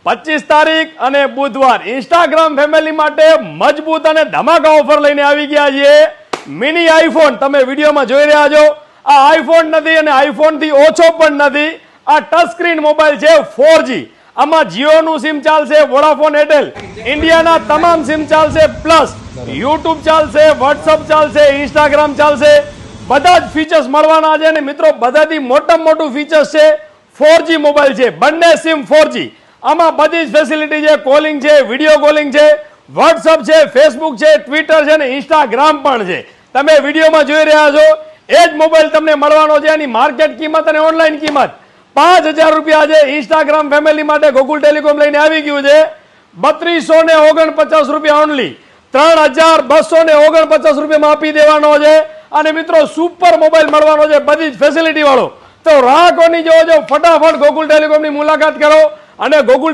25 તારીખ અને બુધવાર ઇન્સ્ટાગ્રામ ફેમિલી માટે મજબૂત અને ધમાકા ઓફર લઈને આવી ગયા છીએ। મિની આઈફોન તમે વિડીયોમાં જોઈ રહ્યા છો, આ આઈફોન નથી અને આઈફોન થી ઓછો પણ નથી। આ ટચ સ્ક્રીન મોબાઈલ છે 4G, આમાં જીઓ નું સિમ ચાલશે, વોડાફોન એરટેલ ઇન્ડિયાના તમામ સિમ ચાલશે, પ્લસ યુટ્યુબ ચાલશે, વોટ્સઅપ ચાલશે, ઇન્સ્ટાગ્રામ ચાલશે, બધા જ ફીચર્સ મળવાના છે। અને મિત્રો બધાથી મોટામાં મોટું ફીચર્સ છે 4G મોબાઈલ છે, બંને સિમ 4G, આમાં બધી જ ફેસિલિટી છે, કોલિંગ છે, વિડીયો કોલિંગ છે, વોટ્સઅપ છે, ફેસબુક છે, ટ્વિટર છે અને ઇન્સ્ટાગ્રામ પણ છે। તમે વિડીયોમાં જોઈ રહ્યા છો એ જ મોબાઈલ તમને મળવાનો છે। એની માર્કેટ કિંમત અને ઓનલાઈન કિંમત 5000 રૂપિયા છે। ઇન્સ્ટાગ્રામ ફેમિલી માટે ગોકુલ ટેલિકોમ લઈને આવી ગયું છે 3249 રૂપિયા ઓનલી, 3249 રૂપિયામાં આપી દેવાનો છે। અને મિત્રો સુપર મોબાઈલ મળવાનો છે, બધી જ ફેસિલિટી વાળો। તો રાહ કોની જોવો છો, ફટાફટ ગોકુલ ટેલિકોમની મુલાકાત કરો અને ગોકુલ